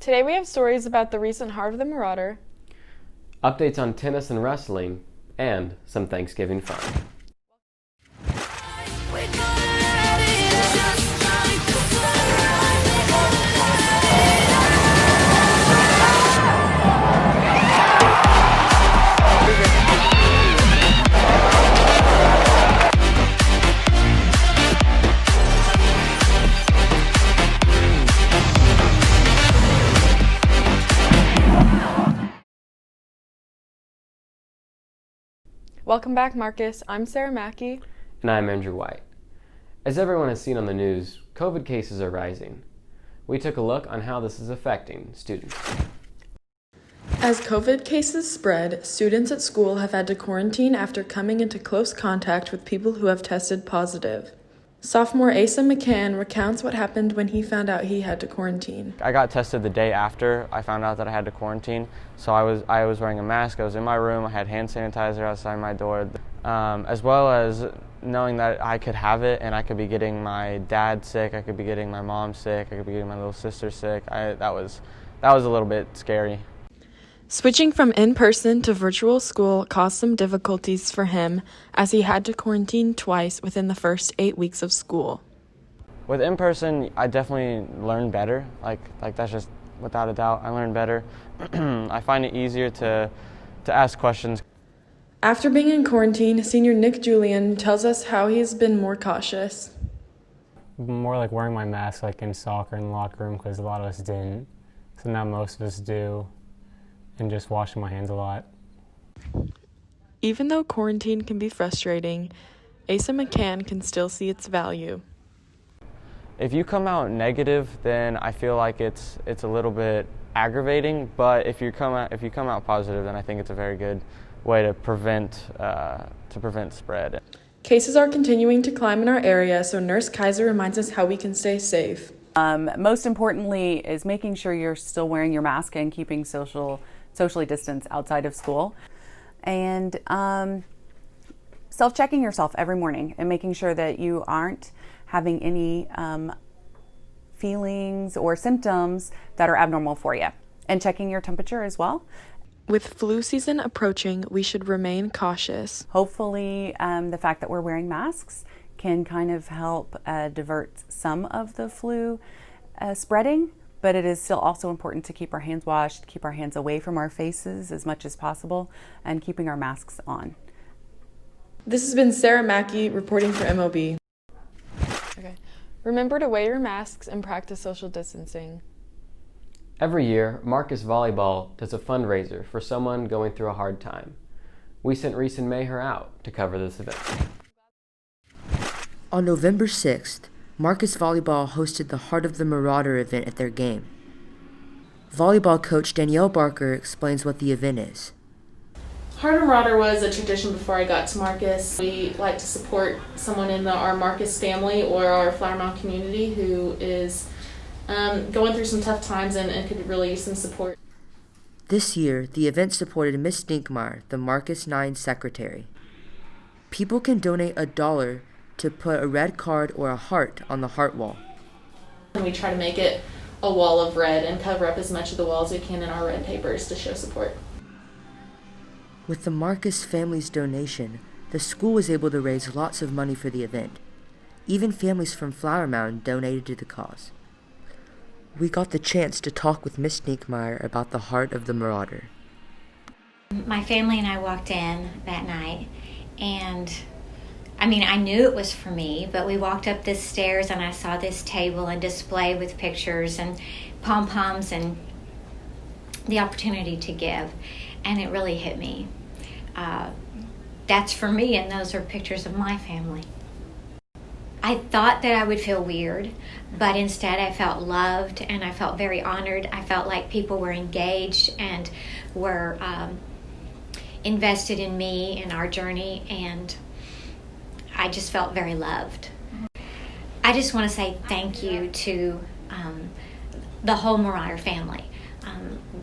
Today we have stories about the recent Heart of the Marauder, updates on tennis and wrestling, and some Thanksgiving fun. Welcome back, Marcus. I'm Sarah Mackey. And I'm Andrew White. As everyone has seen on the news, COVID cases are rising. We took a look on how this is affecting students. As COVID cases spread, students at school have had to quarantine after coming into close contact with people who have tested positive. Sophomore Asa McCann recounts what happened when he found out he had to quarantine. I got tested the day after I found out that I had to quarantine, so I was wearing a mask. I was in my room. I had hand sanitizer outside my door, as well as knowing that I could have it and I could be getting my dad sick. I could be getting my mom sick. I could be getting my little sister sick. That was a little bit scary. Switching from in-person to virtual school caused some difficulties for him as he had to quarantine twice within the first 8 weeks of school. With in-person, I definitely learned better. Like that's just without a doubt. I learned better. I find it easier to ask questions. After being in quarantine, senior Nick Julian tells us how he's been more cautious. More like wearing my mask like in soccer in the locker room because a lot of us didn't. So now most of us do. And just washing my hands a lot. Even though quarantine can be frustrating, Asa McCann can still see its value. If you come out negative, then I feel like it's a little bit aggravating. But if you come out positive, then I think it's a very good way to prevent spread. Cases are continuing to climb in our area, so Nurse Kaiser reminds us how we can stay safe. Most importantly is making sure you're still wearing your mask and keeping socially distanced outside of school, and self-checking yourself every morning and making sure that you aren't having any feelings or symptoms that are abnormal for you, and checking your temperature as well. With flu season approaching, we should remain cautious. Hopefully, the fact that we're wearing masks can kind of help divert some of the flu spreading. But it is still also important to keep our hands washed, keep our hands away from our faces as much as possible, and keeping our masks on. This has been Sarah Mackey reporting for MOB. Okay. Remember to wear your masks and practice social distancing. Every year, Marcus Volleyball does a fundraiser for someone going through a hard time. We sent Reese and May her out to cover this event. On November 6th, Marcus Volleyball hosted the Heart of the Marauder event at their game. Volleyball coach Danielle Barker explains what the event is. Heart of the Marauder was a tradition before I got to Marcus. We like to support someone in our Marcus family or our Flower Mound community who is going through some tough times and could really use some support. This year, the event supported Miss Dinkmeyer, the Marcus 9 secretary. People can donate $1 to put a red card or a heart on the heart wall. And we try to make it a wall of red and cover up as much of the wall as we can in our red papers to show support. With the Marcus family's donation, the school was able to raise lots of money for the event. Even families from Flower Mound donated to the cause. We got the chance to talk with Miss Dinkmeyer about the Heart of the Marauder. My family and I walked in that night, and I knew it was for me, but we walked up the stairs and I saw this table and display with pictures and pom-poms and the opportunity to give, and it really hit me. That's for me, and those are pictures of my family. I thought that I would feel weird, but instead I felt loved and I felt very honored. I felt like people were engaged and were invested in me and our journey, and I just felt very loved. I just want to say thank you to the whole Marauder family.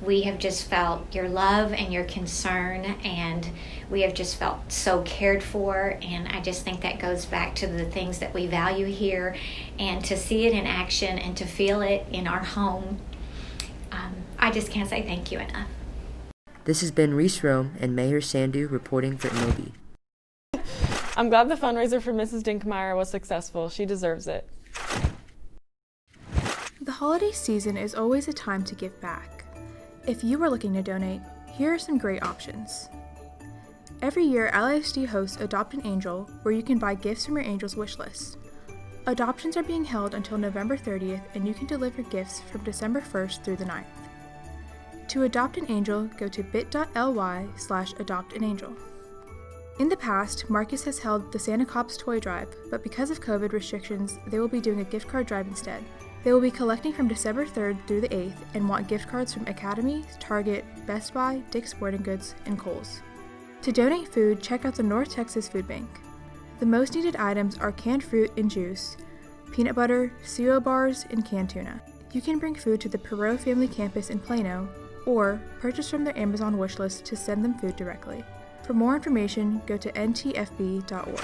We have just felt your love and your concern, and we have just felt so cared for, and I just think that goes back to the things that we value here, and to see it in action and to feel it in our home I just can't say thank you enough. This has been Reese Rome and Mayor Sandu reporting for MLB. I'm glad the fundraiser for Mrs. Dinkmeyer was successful. She deserves it. The holiday season is always a time to give back. If you are looking to donate, here are some great options. Every year, LISD hosts Adopt an Angel, where you can buy gifts from your angel's wish list. Adoptions are being held until November 30th, and you can deliver gifts from December 1st through the 9th. To adopt an angel, go to bit.ly/adoptanangel. In the past, Marcus has held the Santa Cops Toy Drive, but because of COVID restrictions, they will be doing a gift card drive instead. They will be collecting from December 3rd through the 8th and want gift cards from Academy, Target, Best Buy, Dick's Sporting Goods, and Kohl's. To donate food, check out the North Texas Food Bank. The most needed items are canned fruit and juice, peanut butter, cereal bars, and canned tuna. You can bring food to the Perot Family Campus in Plano, or purchase from their Amazon wishlist to send them food directly. For more information, go to ntfb.org.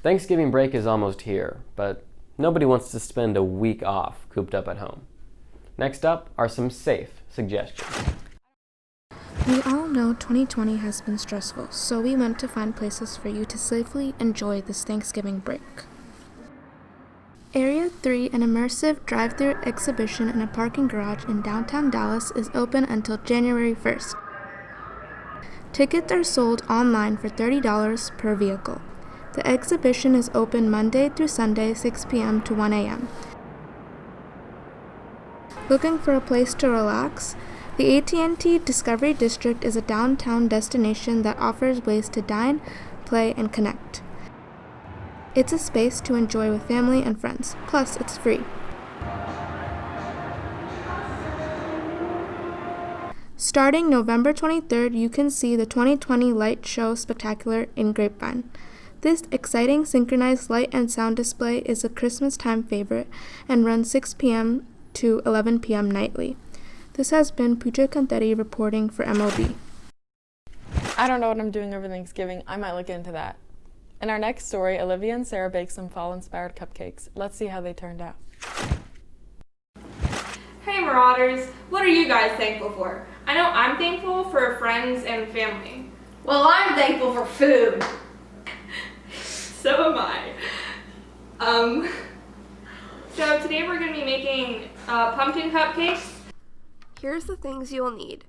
Thanksgiving break is almost here, but nobody wants to spend a week off cooped up at home. Next up are some safe suggestions. We all know 2020 has been stressful, so we went to find places for you to safely enjoy this Thanksgiving break. Area 3, an immersive drive-thru exhibition in a parking garage in downtown Dallas, is open until January 1st. Tickets are sold online for $30 per vehicle. The exhibition is open Monday through Sunday, 6 p.m. to 1 a.m. Looking for a place to relax? The AT&T Discovery District is a downtown destination that offers ways to dine, play, and connect. It's a space to enjoy with family and friends, plus it's free. Starting November 23rd, you can see the 2020 Light Show Spectacular in Grapevine. This exciting synchronized light and sound display is a Christmas time favorite and runs 6 p.m. to 11 p.m. nightly. This has been Pooja Kantheri reporting for MLB. I don't know what I'm doing over Thanksgiving. I might look into that. In our next story, Olivia and Sarah baked some fall-inspired cupcakes. Let's see how they turned out. Hey Marauders, what are you guys thankful for? I know I'm thankful for friends and family. Well, I'm thankful for food. So am I. So today we're going to be making pumpkin cupcakes. Here's the things you'll need.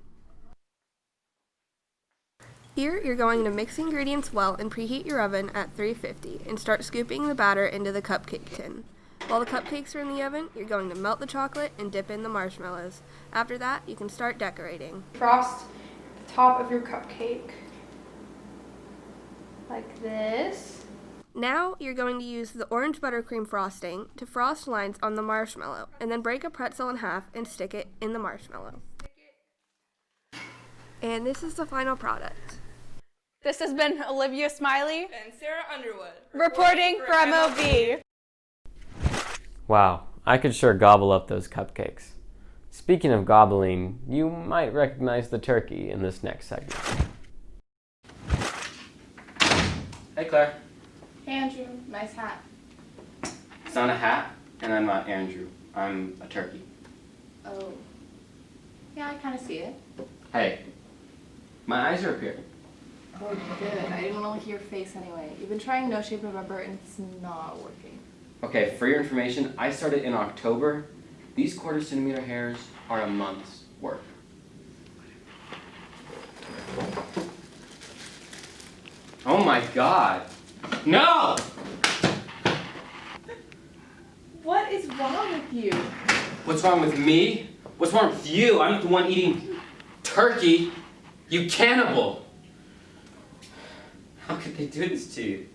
Here, you're going to mix ingredients well and preheat your oven at 350 and start scooping the batter into the cupcake tin. While the cupcakes are in the oven, you're going to melt the chocolate and dip in the marshmallows. After that, you can start decorating. Frost the top of your cupcake like this. Now, you're going to use the orange buttercream frosting to frost lines on the marshmallow, and then break a pretzel in half and stick it in the marshmallow. And this is the final product. This has been Olivia Smiley And Sarah Underwood reporting for MLB. Wow, I could sure gobble up those cupcakes. Speaking of gobbling, you might recognize the turkey in this next segment. Hey Claire. Hey Andrew, nice hat. It's not a hat, and I'm not Andrew. I'm a turkey. Oh. Yeah, I kind of see it. Hey, my eyes are up here. Oh, good. I didn't want to look at your face anyway. You've been trying No Shape November and it's not working. Okay, for your information, I started in October. These quarter-centimeter hairs are a month's work. Oh my God! No! What is wrong with you? What's wrong with me? What's wrong with you? I'm not the one eating turkey. You cannibal! How could they do this to you?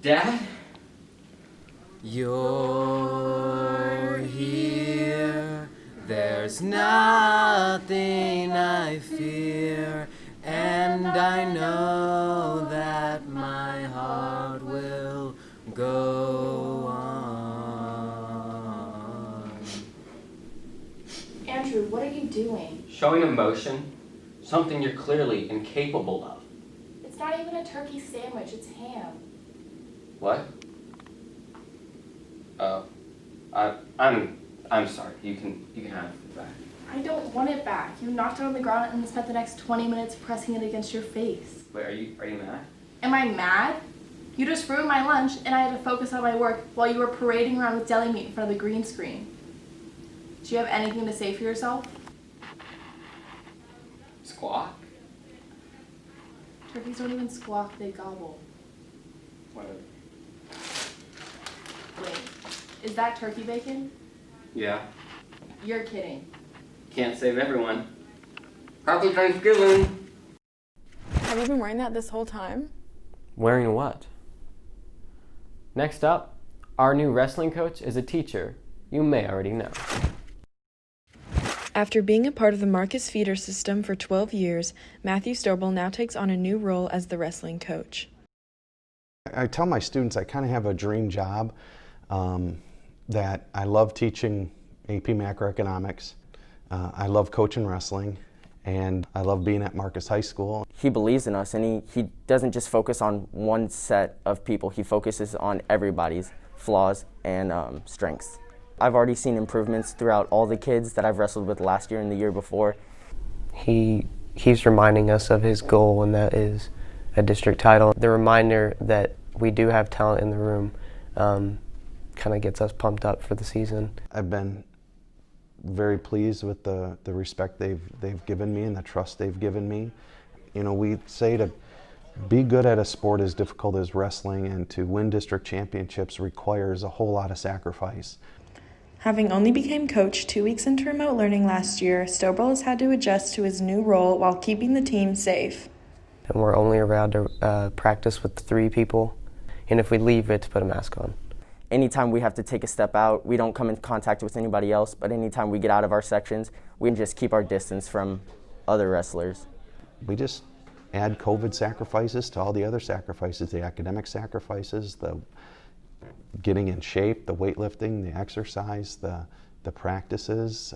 Dad? You're here, there's nothing I fear, and I know that my heart will go on. Andrew, what are you doing? Showing emotion, something you're clearly incapable of. It's not even a turkey sandwich, it's ham. What? Oh, I'm I'm sorry. You can have it back. I don't want it back. You knocked it on the ground and spent the next 20 minutes pressing it against your face. Wait, are you mad? Am I mad? You just ruined my lunch and I had to focus on my work while you were parading around with deli meat in front of the green screen. Do you have anything to say for yourself? Squawk? Turkeys don't even squawk, they gobble. Whatever. Wait, is that turkey bacon? Yeah. You're kidding. Can't save everyone. Happy Thanksgiving! Have you been wearing that this whole time? Wearing what? Next up, our new wrestling coach is a teacher you may already know. After being a part of the Marcus feeder system for 12 years, Matthew Storbel now takes on a new role as the wrestling coach. I tell my students I kind of have a dream job, that I love teaching AP macroeconomics, I love coaching wrestling, and I love being at Marcus High School. He believes in us, and he doesn't just focus on one set of people. He focuses on everybody's flaws and strengths. I've already seen improvements throughout all the kids that I've wrestled with last year and the year before. He's reminding us of his goal, and that is a district title. The reminder that we do have talent in the room kind of gets us pumped up for the season. I've been very pleased with the respect they've given me and the trust they've given me. You know, we say to be good at a sport as difficult as wrestling and to win district championships requires a whole lot of sacrifice. Having only become coach 2 weeks into remote learning last year, Storbel has had to adjust to his new role while keeping the team safe. And we're only allowed to practice with 3 people, and if we leave, we have to put a mask on. Anytime we have to take a step out, we don't come in contact with anybody else, but anytime we get out of our sections, we can just keep our distance from other wrestlers. We just add COVID sacrifices to all the other sacrifices, the academic sacrifices, the getting in shape, the weightlifting, the exercise, the practices,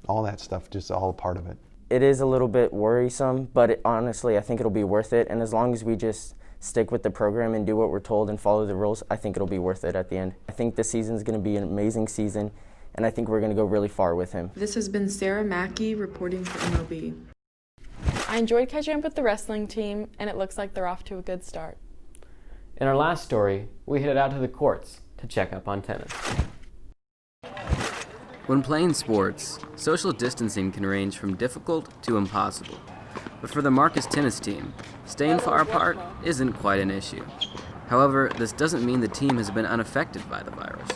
all that stuff, just all a part of it. It is a little bit worrisome, but honestly, I think it'll be worth it. And as long as we just stick with the program and do what we're told and follow the rules, I think it'll be worth it at the end. I think this season's going to be an amazing season, and I think we're going to go really far with him. This has been Sarah Mackey reporting for MLB. I enjoyed catching up with the wrestling team, and it looks like they're off to a good start. In our last story, we headed out to the courts to check up on tennis. When playing sports, social distancing can range from difficult to impossible. But for the Marcus tennis team, staying far apart isn't quite an issue. However, this doesn't mean the team has been unaffected by the virus.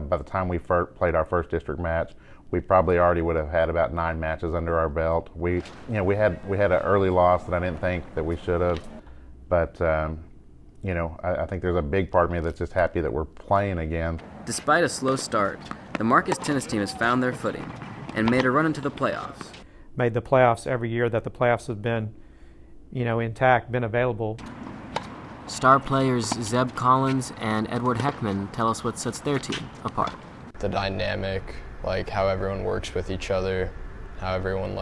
By the time we played our first district match, we probably already would have had about 9 matches under our belt. We had an early loss that I didn't think that we should have, but I think there's a big part of me that's just happy that we're playing again. Despite a slow start, the Marcus tennis team has found their footing and made a run into the playoffs. Made the playoffs every year that the playoffs have been, intact, been available. Star players Zeb Collins and Edward Heckman tell us what sets their team apart. The dynamic, how everyone works with each other, how everyone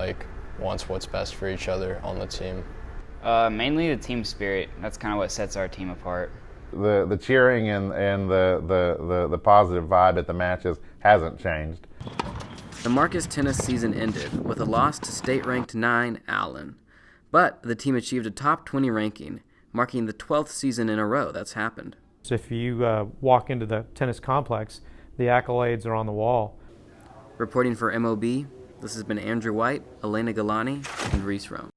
wants what's best for each other on the team. Mainly the team spirit. That's kind of what sets our team apart. The cheering and the positive vibe at the matches hasn't changed. The Marcus tennis season ended with a loss to state-ranked 9 Allen. But the team achieved a top 20 ranking, marking the 12th season in a row that's happened. So if you walk into the tennis complex, the accolades are on the wall. Reporting for MOB, this has been Andrew White, Elena Galani, and Reese Rome.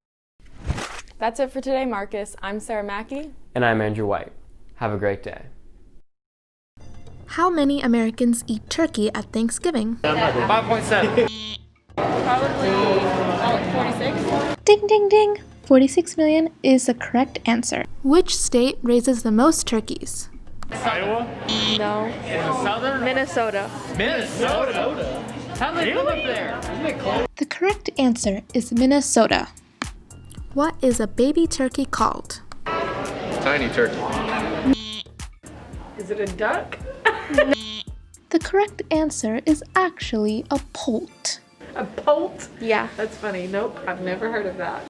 That's it for today, Marcus. I'm Sarah Mackey. And I'm Andrew White. Have a great day. How many Americans eat turkey at Thanksgiving? 5.7. Probably 46. Ding, ding, ding. 46 million is the correct answer. Which state raises the most turkeys? Iowa? No. Southern? Minnesota. Minnesota? How do they live up there? Isn't it cold? The correct answer is Minnesota. What is a baby turkey called? Tiny turkey. Is it a duck? The correct answer is actually a poult. A poult? Yeah. That's funny. Nope, I've never heard of that.